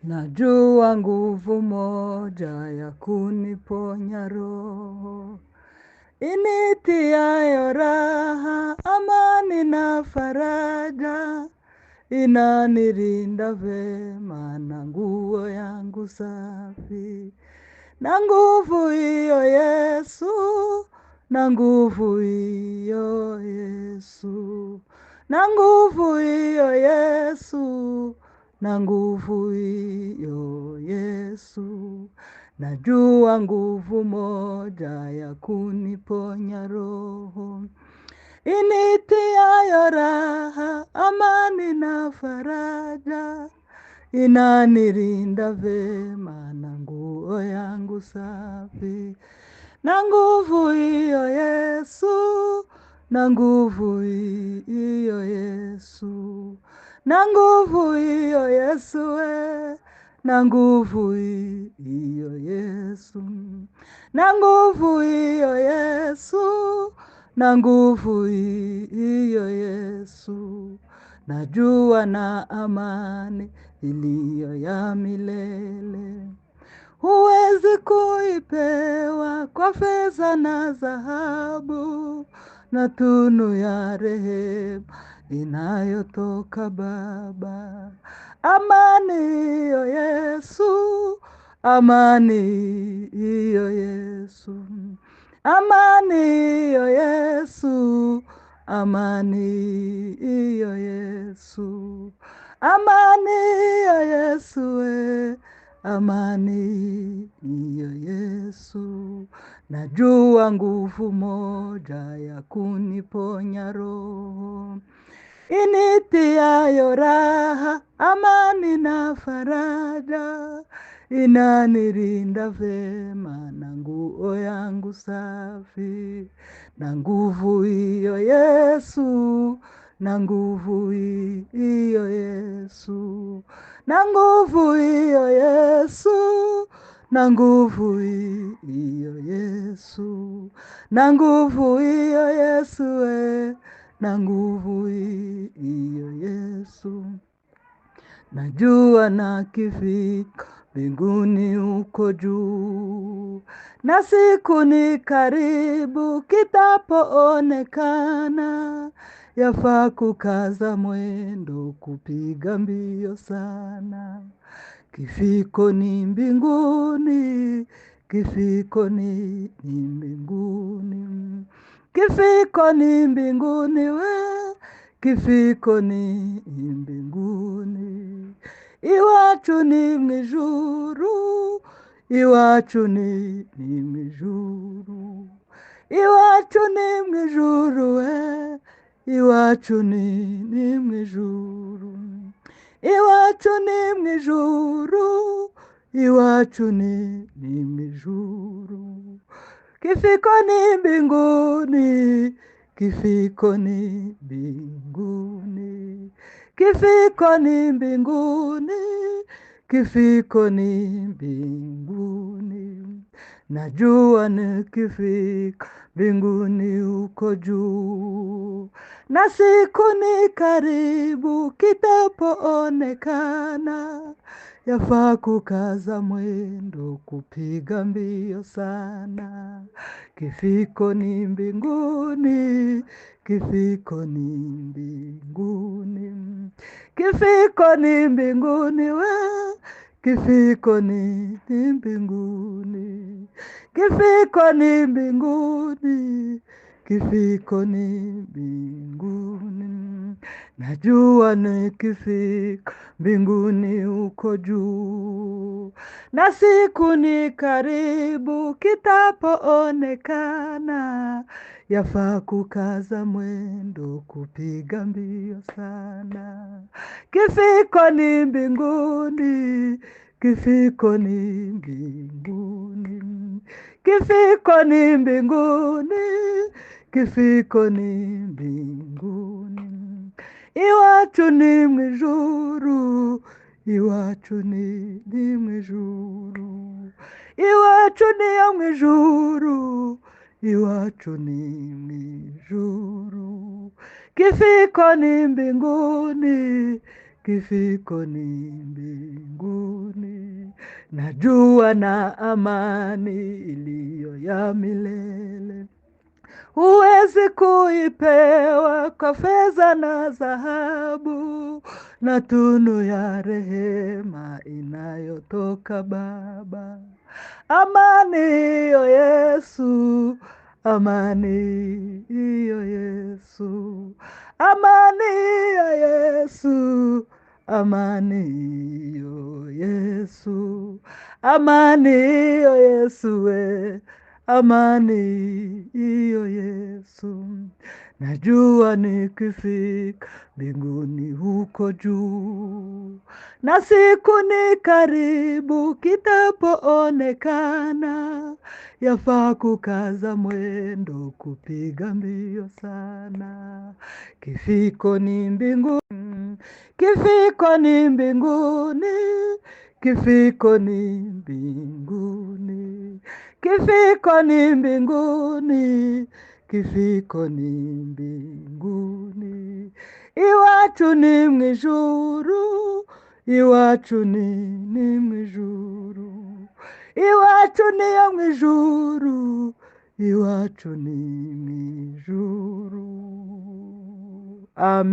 Najua nguvu moja ya kuniponya roho, initiayo raha, amani na faraja, inanilinda vema na nguo yangu safi. Na nguvu hiyo Yesu, na nguvu hiyo Yesu, na nguvu hiyo Yesu, na nguvu hiyo Yesu. Najua nguvu moja ya kuniponya roho, initiayo raha, amani na faraja, inanilinda vema na nguo yangu safi. Na nguvu hiyo Yesu, na nguvu hiyo Yesu, na nguvu hiyo Yesu, na nguvu hiyo Yesu, na nguvu hiyo Yesu, na nguvu hiyo Yesu. Najua na amani iliyo ya milele, huwezi kuipewa kwa fedha na dhahabu, na tunu ya rehema inayotoka Baba. Amani hiyo Yesu, amani hiyo Yesu, amani hiyo Yesu, amani hiyo Yesu, amani hiyo Yesu, amani hiyo Yesu. Najua nguvu moja ya kuniponya roho, initiayo raha, amani na faraja, inanilinda vema na nguo yangu safi. Na nguvu hiyo Yesu, na nguvu hiyo Yesu, na nguvu hiyo Yesu, na nguvu hiyo Yesu, na nguvu hiyo Yesu, na nguvu hiyo Yesu. Najua na kifika mbinguni uko juu, na siku ni karibu kitapoonekana, yafaa kukaza mwendo kupiga mbio sana. Kifiko ni mbinguni, kifiko ni mbinguni, kifiko ni mbinguni, kifiko ni mbinguni. Iwacu ni mwijuru, iwacu ni mwijuru, iwacu ni mwijuru, iwacu ni mwijuru, iwacu ni mwijuru, iwacu ni mwijuru. Kifiko ni mbinguni, kifiko ni mbinguni, kifiko ni mbinguni, kifiko ni mbinguni. Najua nikifika mbinguni uko juu, na siku ni karibu kitapoonekana, yafaa kukaza mwendo kupiga mbio sana. Kifiko ni mbinguni, kifiko ni mbinguni, kifiko ni mbinguni, kifiko ni mbinguni, kifiko ni mbinguni, kifiko ni mbinguni. Najua nikifika mbinguni uko juu, na siku ni karibu kitapoonekana, yafaa kukaza mwendo kupiga mbio sana. Kifiko ni mbinguni, kifiko ni mbinguni, kifiko ni mbinguni, kifiko ni mbinguni. Iwacu ni mwijuru, iwacu ni mwijuru, iwacu ni ya mwijuru, iwacu ni mwijuru. Kifiko ni mbinguni, kifiko ni mbinguni. Najua na amani iliyo ya milele, huwezi kuipewa kwa fedha na dhahabu, na tunu ya rehema inayotoka Baba. Amani hiyo Yesu, amani hiyo Yesu, amani hiyo Yesu, amani hiyo Yesu, amani hiyo Yesu we, amani hiyo Yesu. Najua nikifika mbinguni huko juu, na siku ni karibu kitapoonekana, yafaa kukaza mwendo kupiga mbio sana. Kifiko ni mbinguni, kifiko ni mbinguni, kifiko ni mbinguni, kifiko ni mbinguni, kifiko ni mbinguni. Iwacu ni mwijuru, iwacu ni mwijuru, iwacu ni yo mwijuru, iwacu ni mwijuru. Amen.